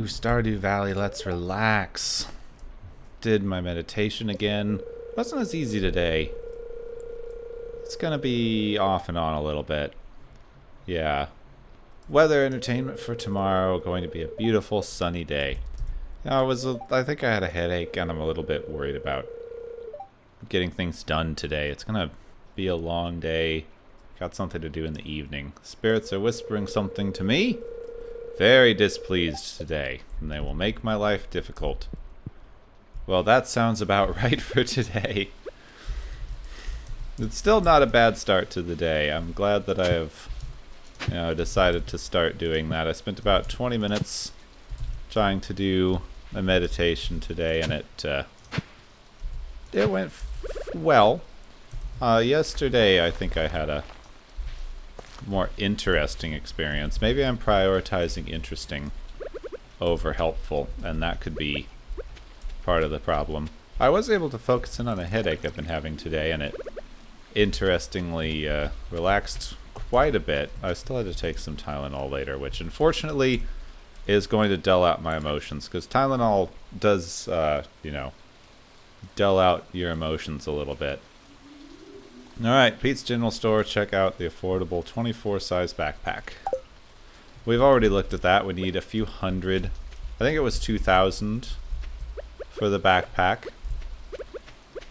Stardew Valley, let's relax. Did my meditation again. Wasn't as easy today. It's gonna be off and on a little bit. Yeah. Weather entertainment for tomorrow, going to be a beautiful sunny day. I think I had a headache and I'm a little bit worried about getting things done today. It's gonna be a long day. Got something to do in the evening. Spirits are whispering something to me. Very displeased today, and they will make my life difficult. Well, that sounds about right for today. It's still not a bad start to the day. I'm glad that I have, decided to start doing that. I spent about 20 minutes trying to do a meditation today, and it went well. Yesterday, I think I had a more interesting experience. Maybe I'm prioritizing interesting over helpful, and that could be part of the problem. I was able to focus in on a headache I've been having today, and it interestingly relaxed quite a bit. I still had to take some Tylenol later, which unfortunately is going to dull out my emotions, because Tylenol does, dull out your emotions a little bit. Alright, Pete's General Store, check out the affordable 24 size backpack. We've already looked at that. We need a few hundred. I think it was 2,000 for the backpack.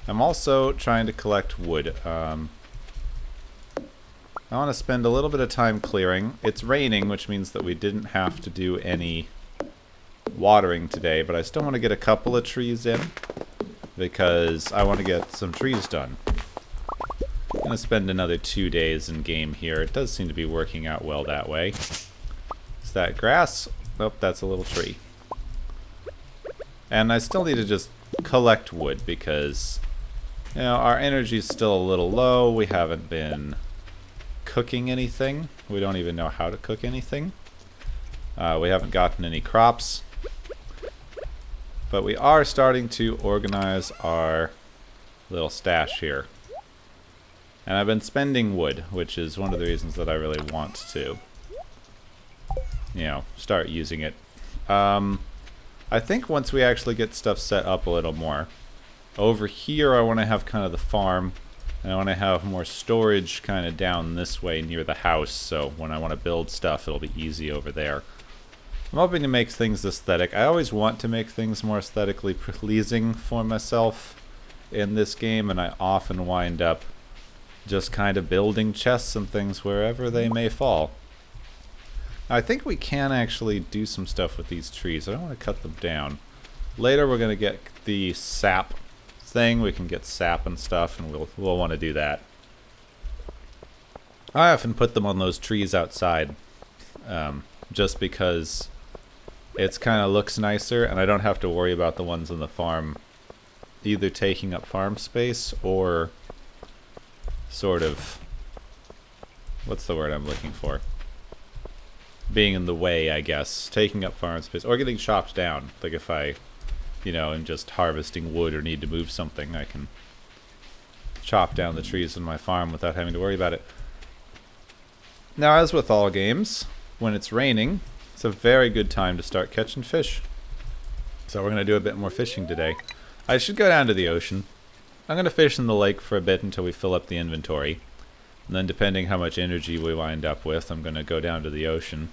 I'm also trying to collect wood. I want to spend a little bit of time clearing. It's raining, which means that we didn't have to do any watering today, but I still want to get a couple of trees in because I want to get some trees done. I'm going to spend another 2 days in game here. It does seem to be working out well that way. Is that grass? Nope, that's a little tree. And I still need to just collect wood because, our energy's still a little low. We haven't been cooking anything. We don't even know how to cook anything. We haven't gotten any crops. But we are starting to organize our little stash here. And I've been spending wood, which is one of the reasons that I really want to, start using it. I think once we actually get stuff set up a little more, over here I want to have kind of the farm, and I want to have more storage kind of down this way near the house, so when I want to build stuff, it'll be easy over there. I'm hoping to make things aesthetic. I always want to make things more aesthetically pleasing for myself in this game, and I often wind up just kind of building chests and things wherever they may fall. I think we can actually do some stuff with these trees. I don't want to cut them down. Later we're going to get the sap thing. We can get sap and stuff, and we'll want to do that. I often put them on those trees outside, just because it's kind of looks nicer, and I don't have to worry about the ones on the farm either taking up farm space or sort of, what's the word I'm looking for? Being in the way, I guess. Taking up farm space, or getting chopped down. Like if I, am just harvesting wood or need to move something, I can chop down the trees in my farm without having to worry about it. Now, as with all games, when it's raining, it's a very good time to start catching fish. So we're going to do a bit more fishing today. I should go down to the ocean. I'm going to fish in the lake for a bit until we fill up the inventory. And then depending how much energy we wind up with, I'm going to go down to the ocean.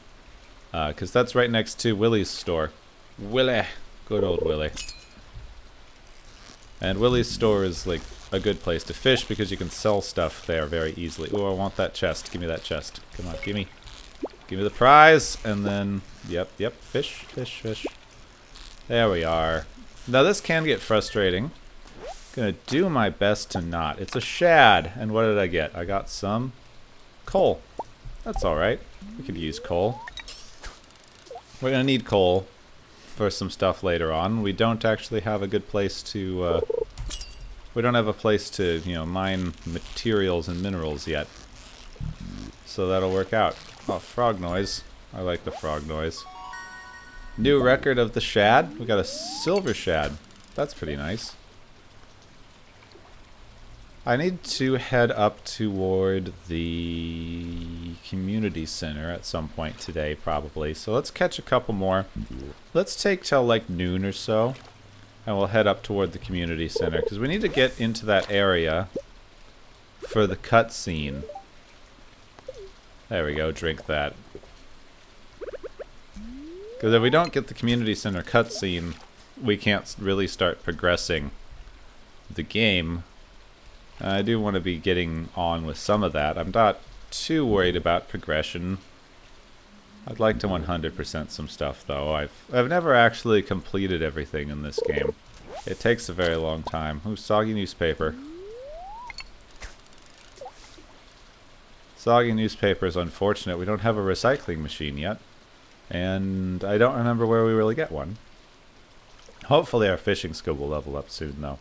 Because that's right next to Willie's store. Willie. Good old Willie. And Willie's store is like a good place to fish because you can sell stuff there very easily. Oh, I want that chest. Give me that chest. Come on, give me the prize. And then, yep, fish, fish, fish. There we are. Now this can get frustrating. Gonna do my best to not. It's a shad, and what did I get? I got some coal. That's alright. We could use coal. We're gonna need coal for some stuff later on. We don't actually have a good place to, we don't have a place to, mine materials and minerals yet. So that'll work out. Oh, frog noise. I like the frog noise. New record of the shad. We got a silver shad. That's pretty nice. I need to head up toward the community center at some point today, probably. So let's catch a couple more. Let's take till like noon or so, and we'll head up toward the community center, because we need to get into that area for the cutscene. There we go, drink that. Because if we don't get the community center cutscene, we can't really start progressing the game. I do want to be getting on with some of that. I'm not too worried about progression. I'd like to 100% some stuff, though. I've never actually completed everything in this game. It takes a very long time. Ooh, soggy newspaper. Soggy newspaper is unfortunate. We don't have a recycling machine yet. And I don't remember where we really get one. Hopefully our fishing skill will level up soon, though.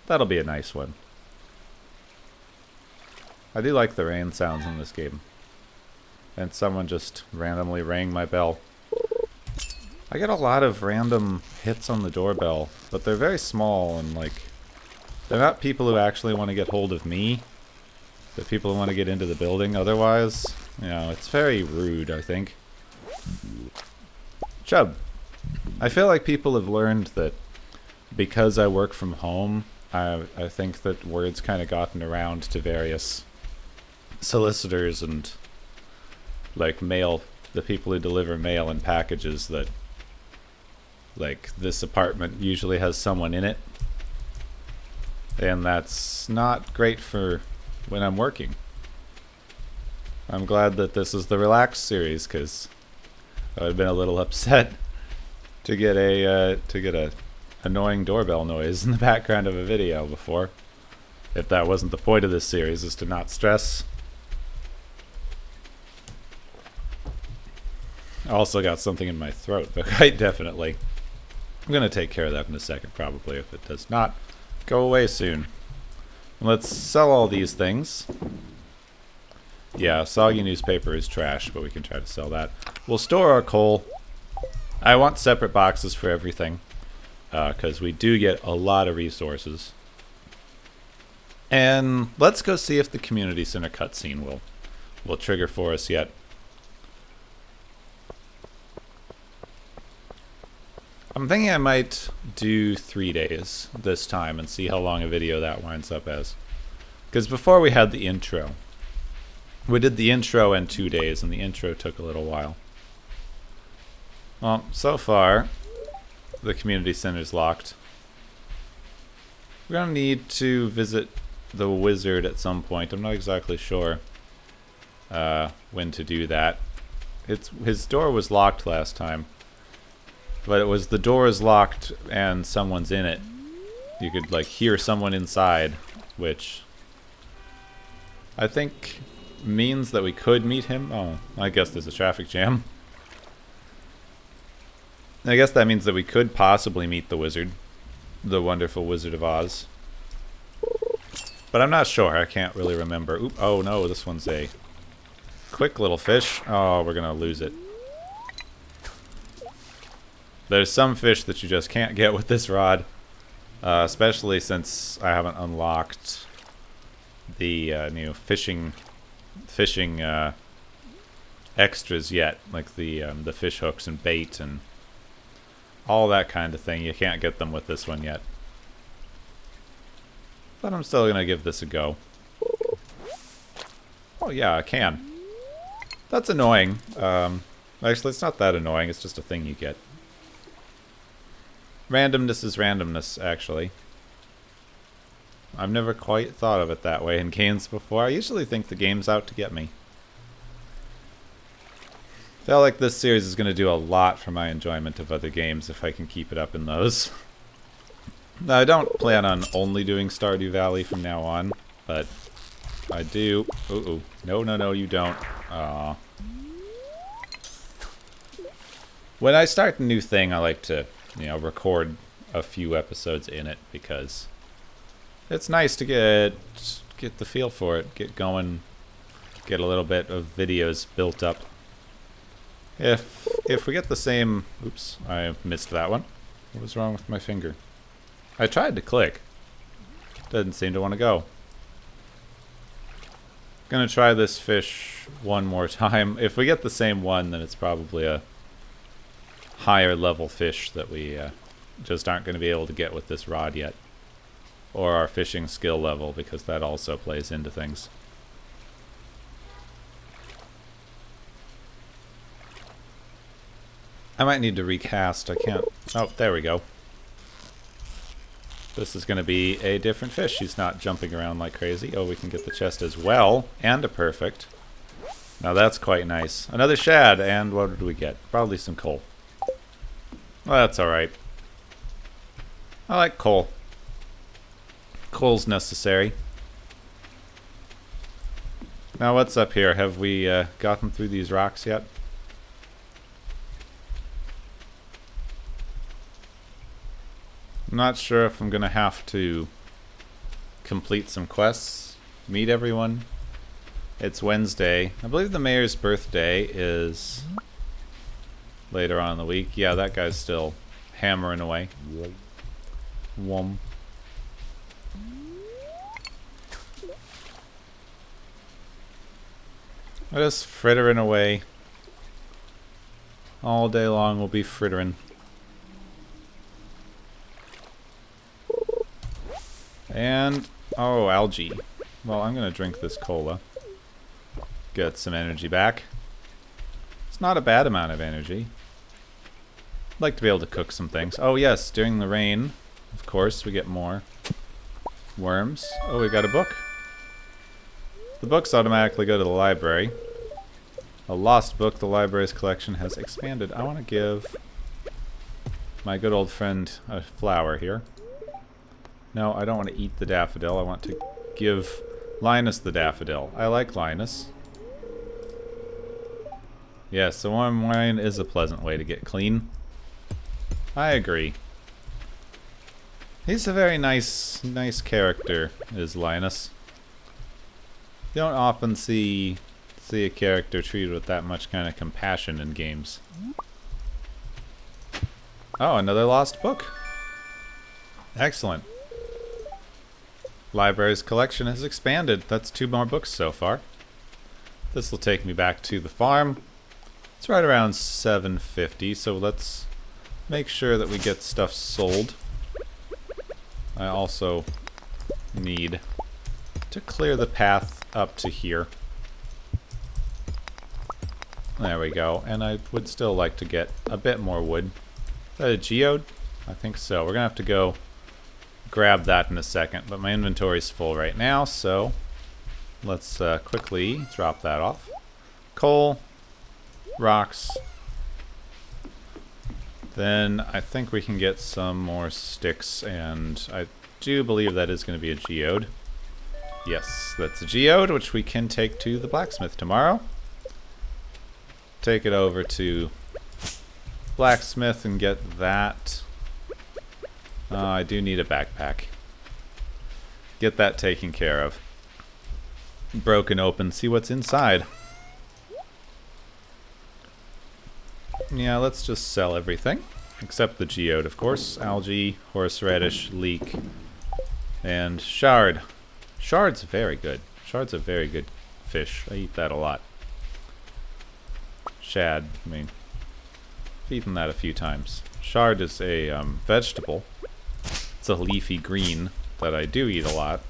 That'll be a nice one. I do like the rain sounds in this game. And someone just randomly rang my bell. I get a lot of random hits on the doorbell, but they're very small and like... They're not people who actually want to get hold of me. They're people who want to get into the building otherwise. You know, it's very rude, I think. Chub. I feel like people have learned that because I work from home, I think that word's kind of gotten around to various solicitors and like mail, the people who deliver mail and packages, that like this apartment usually has someone in it, and that's not great for when I'm working. I'm glad that this is the relaxed series, because I would have been a little upset to get a annoying doorbell noise in the background of a video before. If that wasn't the point of this series, is to not stress. I also got something in my throat, but quite definitely. I'm going to take care of that in a second, probably, if it does not go away soon. Let's sell all these things. Yeah, soggy newspaper is trash, but we can try to sell that. We'll store our coal. I want separate boxes for everything, because we do get a lot of resources. And let's go see if the community center cutscene will trigger for us yet. I'm thinking I might do 3 days this time and see how long a video that winds up as. Because before we had the intro. We did the intro in 2 days, and the intro took a little while. Well, so far, the community center's locked. We're going to need to visit the wizard at some point. I'm not exactly sure when to do that. His door was locked last time. But it was the door is locked and someone's in it. You could like hear someone inside, which I think means that we could meet him. Oh, I guess there's a traffic jam. I guess that means that we could possibly meet the wizard, the wonderful Wizard of Oz. But I'm not sure. I can't really remember. Oop, oh no, this one's a quick little fish. Oh, we're gonna lose it. There's some fish that you just can't get with this rod, especially since I haven't unlocked the new fishing extras yet, like the fish hooks and bait and all that kind of thing. You can't get them with this one yet, but I'm still gonna give this a go. Oh yeah, I can. That's annoying. Actually, it's not that annoying. It's just a thing you get. Randomness is randomness, actually. I've never quite thought of it that way in games before. I usually think the game's out to get me. I feel like this series is going to do a lot for my enjoyment of other games if I can keep it up in those. Now, I don't plan on only doing Stardew Valley from now on, but I do. Ooh, no, no, no, you don't. Aww. When I start a new thing, I like to, you know, record a few episodes in it, because it's nice to get the feel for it, get going, get a little bit of videos built up. If we get the same... Oops, I missed that one. What was wrong with my finger? I tried to click. Doesn't seem to want to go. Gonna try this fish one more time. If we get the same one, then it's probably a higher level fish that we just aren't going to be able to get with this rod yet. Or our fishing skill level, because that also plays into things. I might need to recast. I can't... Oh, there we go. This is going to be a different fish. He's not jumping around like crazy. Oh, we can get the chest as well. And a perfect. Now that's quite nice. Another shad. And what did we get? Probably some coal. Well, that's alright. I like coal. Coal's necessary. Now what's up here? Have we gotten through these rocks yet? I'm not sure if I'm gonna have to complete some quests, meet everyone. It's Wednesday. I believe the mayor's birthday is later on in the week. Yeah, that guy's still hammering away. Wom. I'm just frittering away. All day long we'll be frittering. And, oh, algae. Well, I'm going to drink this cola. Get some energy back. It's not a bad amount of energy. I'd like to be able to cook some things. Oh, yes, during the rain, of course, we get more worms. Oh, we got a book. The books automatically go to the library. A lost book. The library's collection has expanded. I want to give my good old friend a flower here. No, I don't want to eat the daffodil. I want to give Linus the daffodil. I like Linus. Yes, the warm wine is a pleasant way to get clean. I agree. He's a very nice character, is Linus. You don't often see a character treated with that much kind of compassion in games. Oh, another lost book. Excellent. Library's collection has expanded. That's 2 more books so far. This will take me back to the farm. It's right around 750, so let's make sure that we get stuff sold. I also need to clear the path up to here. There we go. And I would still like to get a bit more wood. Is that a geode? I think so. We're going to have to go grab that in a second, but my inventory's full right now, so let's quickly drop that off. Coal, rocks. Then I think we can get some more sticks, and I do believe that is going to be a geode. Yes, that's a geode, which we can take to the blacksmith tomorrow. Take it over to blacksmith and get that. I do need a backpack. Get that taken care of. Broken open, see what's inside. Yeah, let's just sell everything. Except the geode, of course. Algae, horseradish, leek, and shard. Shard's very good. Shard's a very good fish. I eat that a lot. Shad, I mean, I've eaten that a few times. Shard is a vegetable. It's a leafy green that I do eat a lot.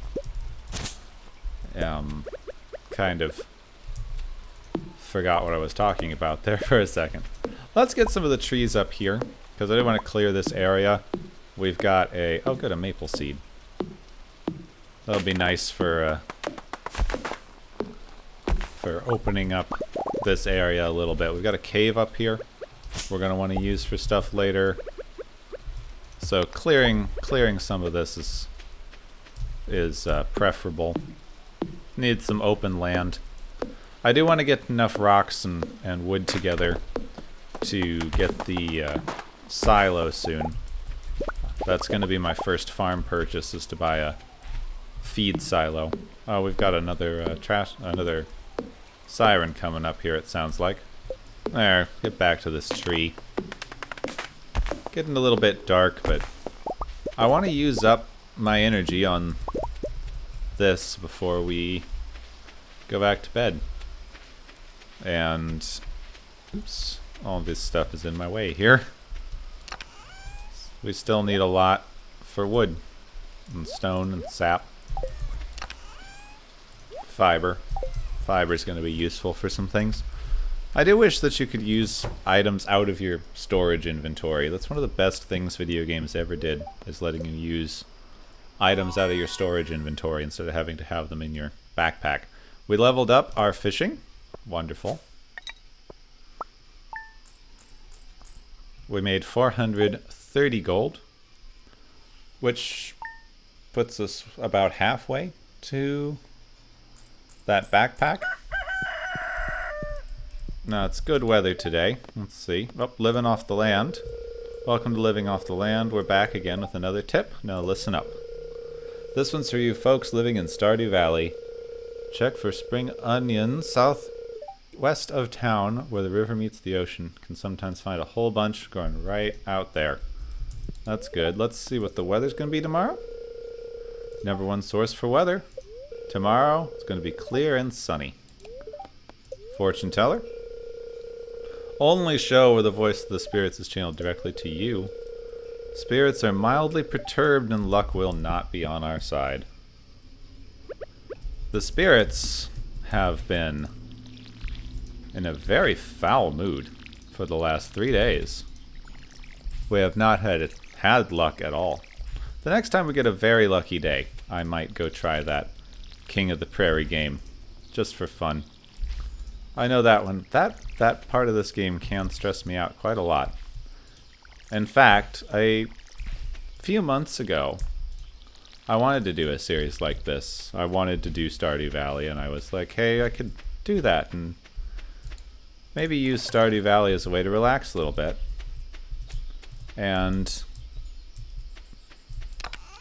Kind of forgot what I was talking about there for a second. Let's get some of the trees up here, because I do want to clear this area. We've got a... oh, good, a maple seed. That'll be nice for opening up this area a little bit. We've got a cave up here we're going to want to use for stuff later. So clearing some of this is preferable. Need some open land. I do want to get enough rocks and wood together to get the silo soon. That's going to be my first farm purchase, is to buy a feed silo. Oh, we've got another another siren coming up here, it sounds like. There, get back to this tree. Getting a little bit dark, but I want to use up my energy on this before we go back to bed. And, oops, all this stuff is in my way here. We still need a lot for wood and stone and sap. Fiber. Fiber is going to be useful for some things. I do wish that you could use items out of your storage inventory. That's one of the best things video games ever did, is letting you use items out of your storage inventory instead of having to have them in your backpack. We leveled up our fishing. Wonderful. We made 430 gold, which puts us about halfway to that backpack. Now, it's good weather today. Let's see. Oh, living off the land. Welcome to Living Off the Land. We're back again with another tip. Now, listen up. This one's for you folks living in Stardew Valley. Check for spring onions southwest of town where the river meets the ocean. Can sometimes find a whole bunch growing right out there. That's good. Let's see what the weather's going to be tomorrow. Number one source for weather. Tomorrow, it's going to be clear and sunny. Fortune teller. Only show where the voice of the spirits is channeled directly to you. Spirits are mildly perturbed and luck will not be on our side. The spirits have been in a very foul mood for the last 3 days. We have not had luck at all. The next time we get a very lucky day, I might go try that King of the Prairie game, just for fun. I know that one. That part of this game can stress me out quite a lot. In fact, a few months ago, I wanted to do a series like this. I wanted to do Stardew Valley, and I was like, hey, I could do that, and maybe use Stardew Valley as a way to relax a little bit. And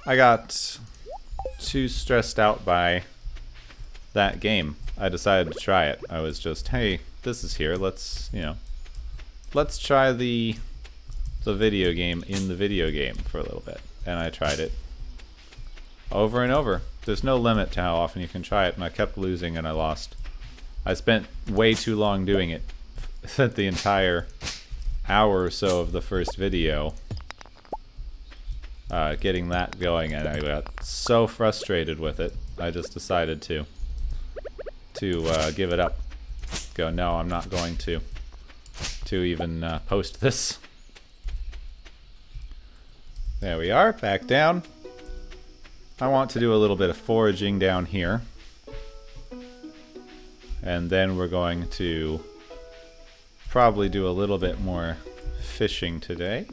I got too stressed out by that game. I decided to try it. I was just, hey, this is here. Let's try the video game in the video game for a little bit. And I tried it over and over. There's no limit to how often you can try it, and I kept losing and I lost. I spent way too long doing it. Spent the entire hour or so of the first video getting that going, and I got so frustrated with it, I just decided to give it up. Go, no, I'm not going to even post this. There we are, back down. I want to do a little bit of foraging down here. And then we're going to probably do a little bit more fishing today.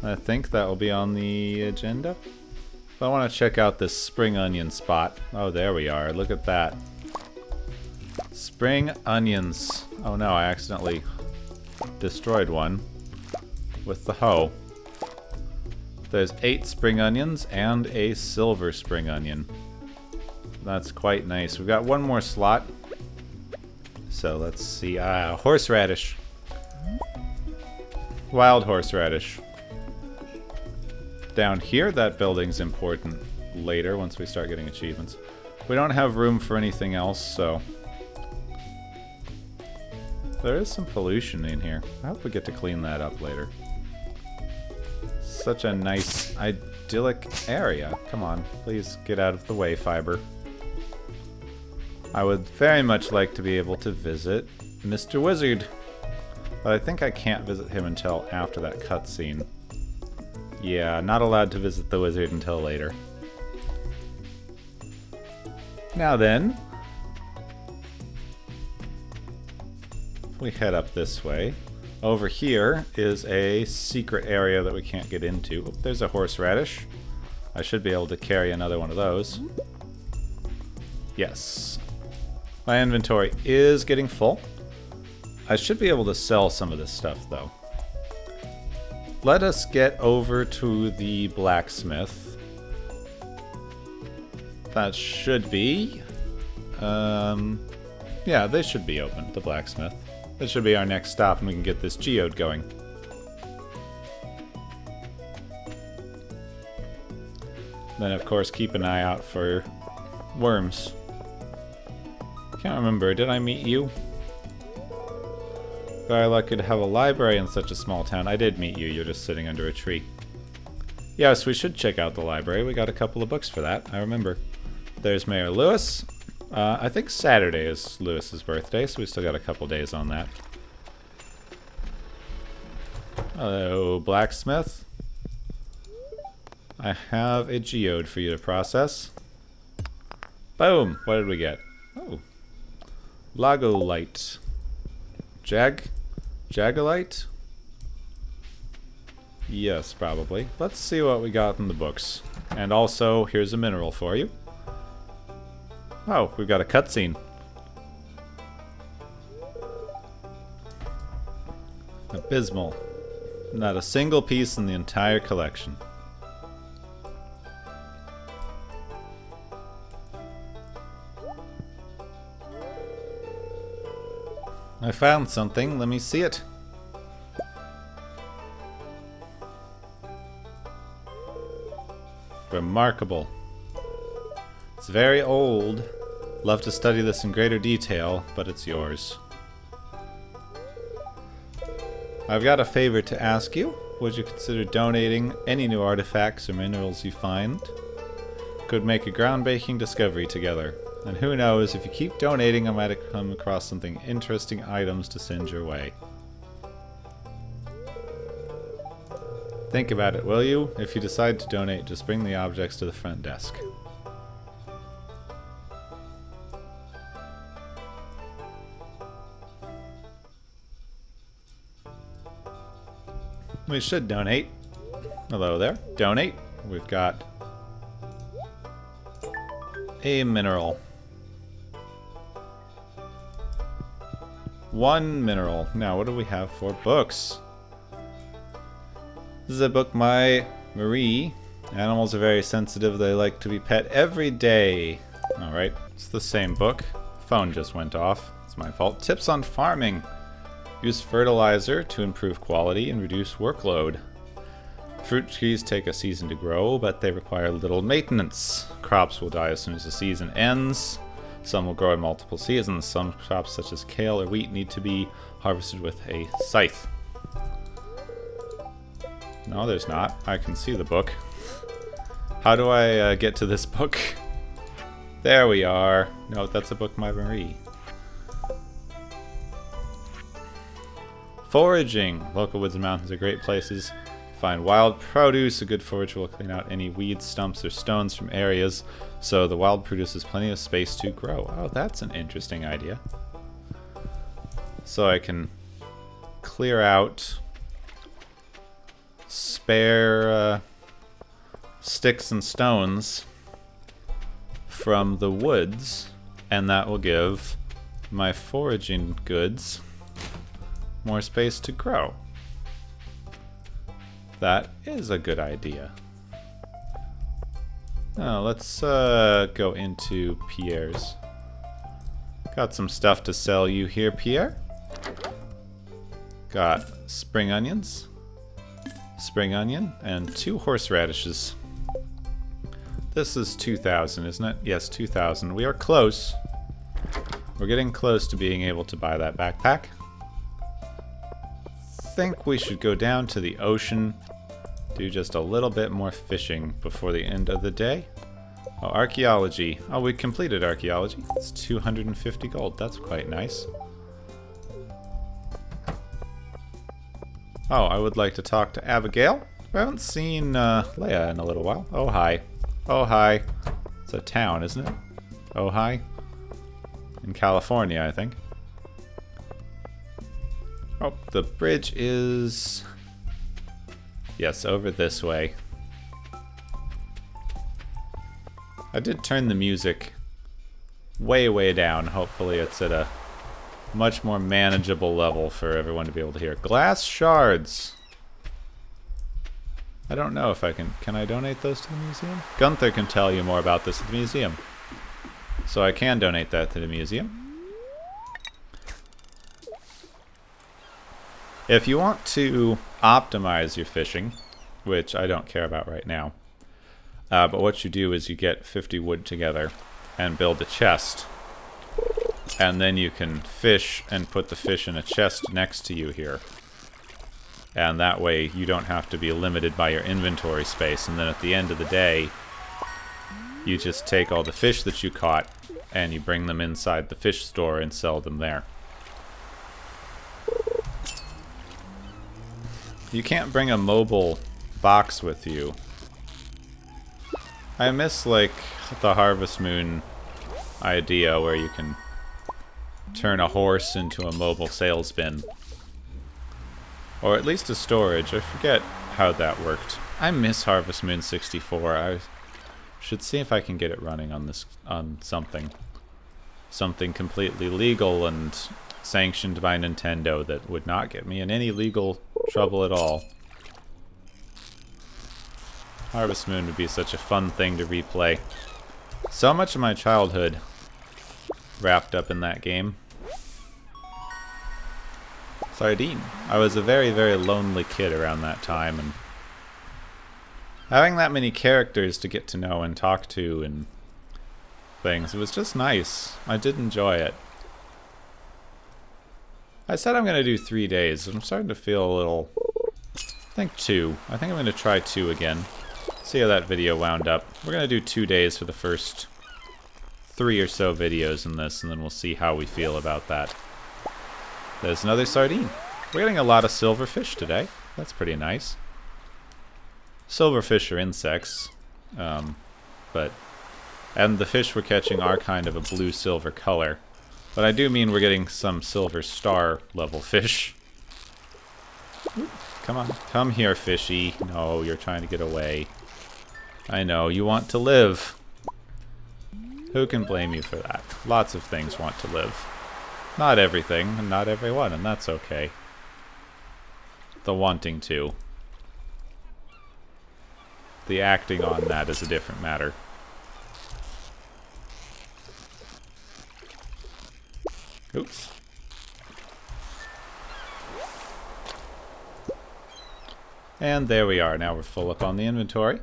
I think that will be on the agenda. But I want to check out this spring onion spot. Oh, there we are. Look at that. Spring onions. Oh no, I accidentally destroyed one with the hoe. There's 8 spring onions and a silver spring onion. That's quite nice. We've got one more slot. So let's see. Horseradish. Wild horseradish. Down here, that building's important later once we start getting achievements. We don't have room for anything else, so there is some pollution in here. I hope we get to clean that up later. Such a nice, idyllic area. Come on, please get out of the way, Fiber. I would very much like to be able to visit Mr. Wizard, but I think I can't visit him until after that cutscene. Yeah, not allowed to visit the wizard until later. Now then, if we head up this way, over here is a secret area that we can't get into. Oh, there's a horseradish. I should be able to carry another one of those. Yes. My inventory is getting full. I should be able to sell some of this stuff, though. Let us get over to the blacksmith. That should be... yeah, they should be open, the blacksmith. This should be our next stop, and we can get this geode going. Then, of course, keep an eye out for worms. Can't remember, did I meet you? Very lucky to have a library in such a small town. I did meet you, you're just sitting under a tree. Yes, we should check out the library. We got a couple of books for that, I remember. There's Mayor Lewis. I think Saturday is Lewis's birthday, so we still got a couple days on that. Hello, blacksmith. I have a geode for you to process. Boom! What did we get? Oh. Lagolite. Jagalite? Yes, probably. Let's see what we got in the books. And also, here's a mineral for you. Oh, we've got a cutscene. Abysmal. Not a single piece in the entire collection. I found something. Let me see it. Remarkable. It's very old. Love to study this in greater detail, but it's yours. I've got a favor to ask you. Would you consider donating any new artifacts or minerals you find? Could make a groundbreaking discovery together. And who knows, if you keep donating, I might come across something interesting items to send your way. Think about it, will you? If you decide to donate, just bring the objects to the front desk. We should donate. Hello there. Donate. We've got a mineral. 1 mineral. Now, what do we have for books? This is a book by Marie. Animals are very sensitive. They like to be pet every day. Alright, it's the same book. Phone just went off. It's my fault. Tips on farming. Use fertilizer to improve quality and reduce workload. Fruit trees take a season to grow, but they require little maintenance. Crops will die as soon as the season ends. Some will grow in multiple seasons. Some crops, such as kale or wheat, need to be harvested with a scythe. No, there's not. I can see the book. How do I get to this book? There we are. No, that's a book by Marie. Foraging. Local woods and mountains are great places. Find wild produce. A good forage will clean out any weeds, stumps, or stones from areas, so the wild produce has plenty of space to grow. Oh, that's an interesting idea. So I can clear out spare sticks and stones from the woods, and that will give my foraging goods more space to grow. That is a good idea. Now let's go into Pierre's. Got some stuff to sell you here, Pierre. Got spring onions, spring onion, and 2 horseradishes. This is 2,000, isn't it? Yes, 2,000. We are close. We're getting close to being able to buy that backpack. Think we should go down to the ocean, do just a little bit more fishing before the end of the day. Oh, archaeology. Oh, we completed archaeology. It's 250 gold. That's quite nice. Oh, I would like to talk to Abigail. I haven't seen Leia in a little while. Oh, hi. Oh, hi. It's a town, isn't it? Oh, hi. In California, I think. Oh, the bridge is... yes, over this way. I did turn the music way, way down. Hopefully it's at a much more manageable level for everyone to be able to hear. Glass shards. I don't know if I can... can I donate those to the museum? Gunther can tell you more about this at the museum. So I can donate that to the museum. If you want to optimize your fishing, which I don't care about right now, but what you do is you get 50 wood together and build a chest. And then you can fish and put the fish in a chest next to you here. And that way you don't have to be limited by your inventory space. And then at the end of the day, you just take all the fish that you caught and you bring them inside the fish store and sell them there. You can't bring a mobile box with you. I miss, like, the Harvest Moon idea where you can turn a horse into a mobile sales bin. Or at least a storage. I forget how that worked. I miss Harvest Moon 64. I should see if I can get it running on something. Something completely legal and sanctioned by Nintendo that would not get me in any legal trouble at all. Harvest Moon would be such a fun thing to replay. So much of my childhood wrapped up in that game. Sardine. I was a very, very lonely kid around that time, and having that many characters to get to know and talk to and things, it was just nice. I did enjoy it. I said I'm going to do 3 days. I'm starting to feel a little... I think 2. I think I'm going to try 2 again. See how that video wound up. We're going to do 2 days for the first 3 or so videos in this, and then we'll see how we feel about that. There's another sardine. We're getting a lot of silverfish today. That's pretty nice. Silverfish are insects, and the fish we're catching are kind of a blue-silver color. But I do mean we're getting some silver star level fish. Ooh, come on. Come here, fishy. No, you're trying to get away. I know, you want to live. Who can blame you for that? Lots of things want to live. Not everything, and not everyone, and that's okay. The wanting to. The acting on that is a different matter. Oops. And there we are. Now we're full up on the inventory.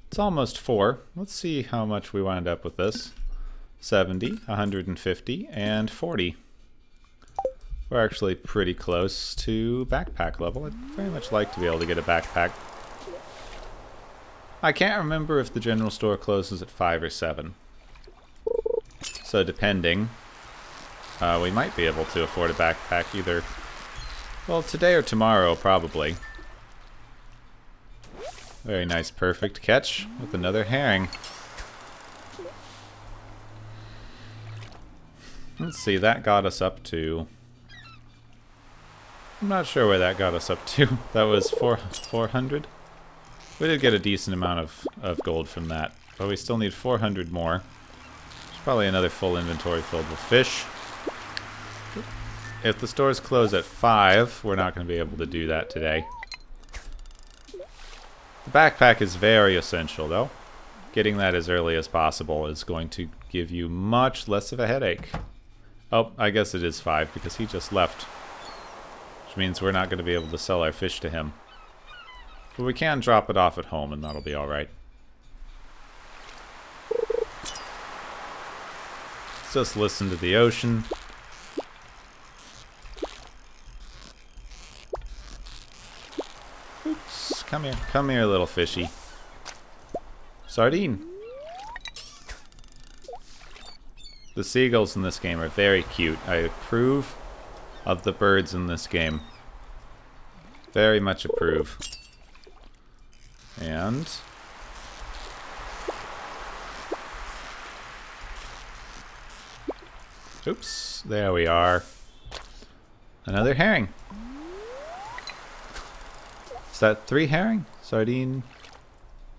It's almost 4. Let's see how much we wind up with this. 70, 150, and 40. We're actually pretty close to backpack level. I'd very much like to be able to get a backpack. I can't remember if the general store closes at 5 or 7. So depending... we might be able to afford a backpack either, well, today or tomorrow, probably. Very nice, perfect catch with another herring. Let's see, that got us up to... I'm not sure where that got us up to. That was 400? We did get a decent amount of gold from that, but we still need 400 more. There's probably another full inventory filled with fish. If the stores close at 5, we're not going to be able to do that today. The backpack is very essential, though. Getting that as early as possible is going to give you much less of a headache. Oh, I guess it is 5 because he just left. Which means we're not going to be able to sell our fish to him. But we can drop it off at home and that'll be alright. Let's just listen to the ocean. Oops, come here, little fishy. Sardine. The seagulls in this game are very cute. I approve of the birds in this game. Very much approve. And... oops, there we are. Another herring. Is that 3 herring? Sardine.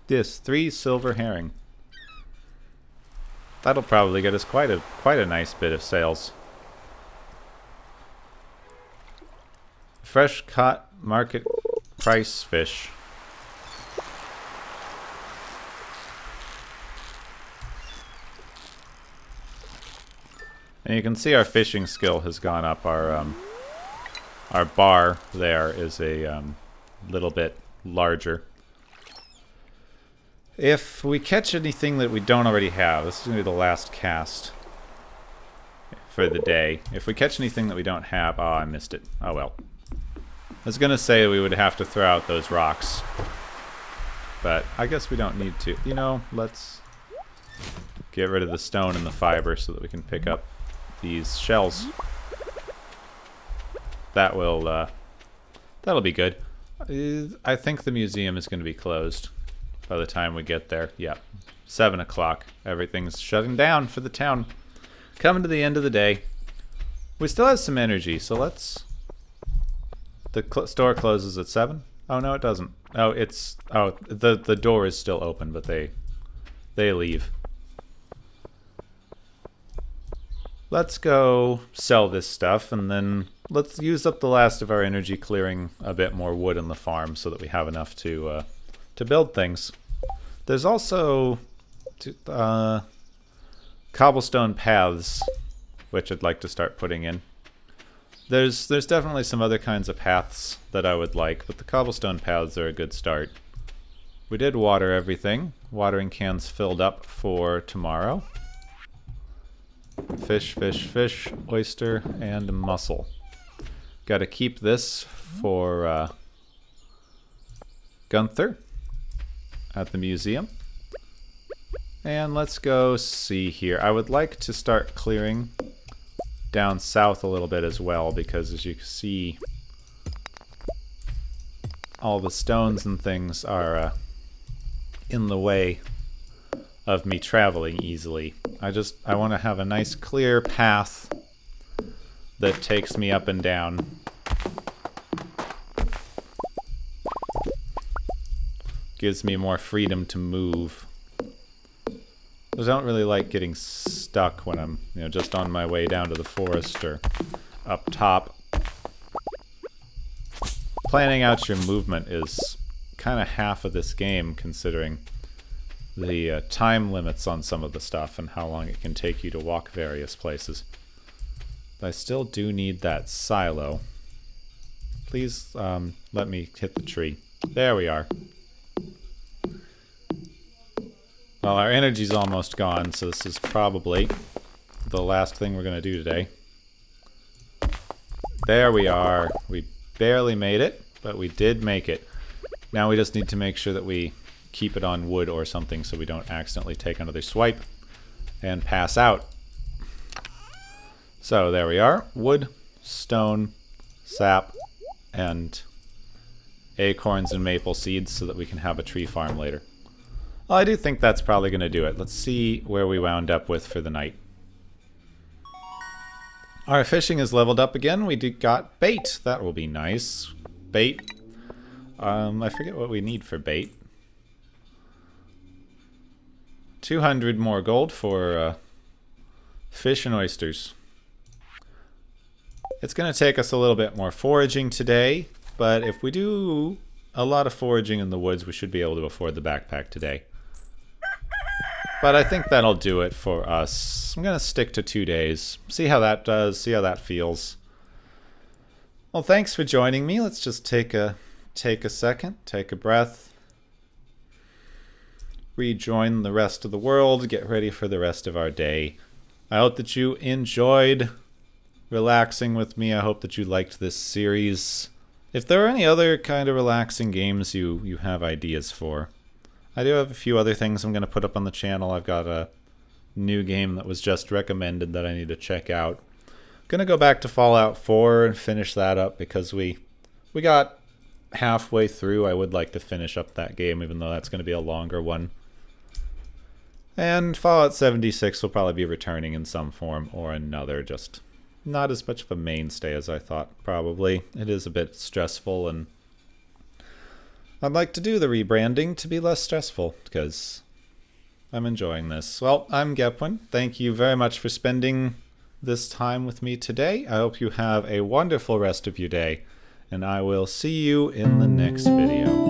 This 3 silver herring. That'll probably get us quite a nice bit of sales. Fresh caught market price fish. And you can see our fishing skill has gone up. Our bar there is a little bit larger. If we catch anything that we don't already have, this is going to be the last cast. for the day. If we catch anything that we don't have... Oh, I missed it. Oh well. I was gonna say we would have to throw out those rocks. But I guess we don't need to. You know, let's get rid of the stone and the fiber so that we can pick up these shells. That will, that'll be good. I think the museum is going to be closed by the time we get there. Yeah, 7 o'clock. Everything's shutting down for the town. Coming to the end of the day. We still have some energy, so let's... The store closes at 7? Oh, no, it doesn't. Oh, it's... Oh, the door is still open, but they leave. Let's go sell this stuff, and then let's use up the last of our energy clearing a bit more wood in the farm so that we have enough to build things. There's also cobblestone paths, which I'd like to start putting in. There's definitely some other kinds of paths that I would like, but the cobblestone paths are a good start. We did water everything. Watering cans filled up for tomorrow. Fish, fish, fish, oyster, and mussel. Gotta keep this for Gunther at the museum. And let's go see here. I would like to start clearing down south a little bit as well, because as you can see, all the stones and things are in the way of me traveling easily. I want to have a nice clear path that takes me up and down. Gives me more freedom to move. I don't really like getting stuck when I'm, just on my way down to the forest or up top. Planning out your movement is kind of half of this game, considering the time limits on some of the stuff and how long it can take you to walk various places. But I still do need that silo. Please let me hit the tree. There we are. Well, our energy's almost gone, so this is probably the last thing we're going to do today. There we are. We barely made it, but we did make it. Now we just need to make sure that we keep it on wood or something so we don't accidentally take another swipe and pass out. So there we are. Wood, stone, sap, and acorns and maple seeds so that we can have a tree farm later. Well, I do think that's probably going to do it. Let's see where we wound up with for the night. Our fishing is leveled up again. We got bait. That will be nice. Bait. I forget what we need for bait. 200 more gold for fish and oysters. It's going to take us a little bit more foraging today, but if we do a lot of foraging in the woods, we should be able to afford the backpack today. But I think that'll do it for us. I'm going to stick to 2 days. See how that does, see how that feels. Well, thanks for joining me. Let's just take a second, take a breath. Rejoin the rest of the world, get ready for the rest of our day. I hope that you enjoyed relaxing with me. I hope that you liked this series. If there are any other kind of relaxing games you have ideas for, I do have a few other things I'm going to put up on the channel. I've got a new game that was just recommended that I need to check out. I'm going to go back to Fallout 4 and finish that up because we got halfway through. I would like to finish up that game, even though that's going to be a longer one. And Fallout 76 will probably be returning in some form or another, just not as much of a mainstay as I thought, probably. It is a bit stressful, and I'd like to do the rebranding to be less stressful, because I'm enjoying this. Well, I'm Gepwin. Thank you very much for spending this time with me today. I hope you have a wonderful rest of your day, and I will see you in the next video.